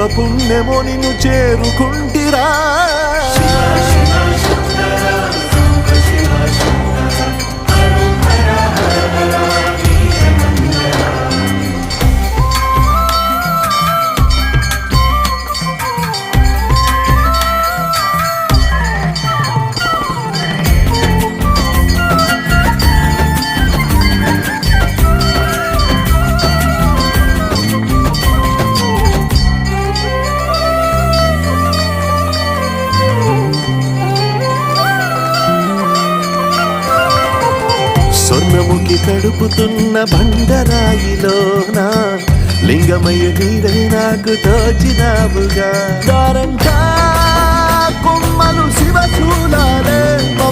పుణ్యమో నిన్ను చేరుకుంటిరా. స్వర్ణముఖి తడుపుతున్న బండరాయిలోనా లింగమయ్య నీవే నాకు తోచినావుగా. దారంటా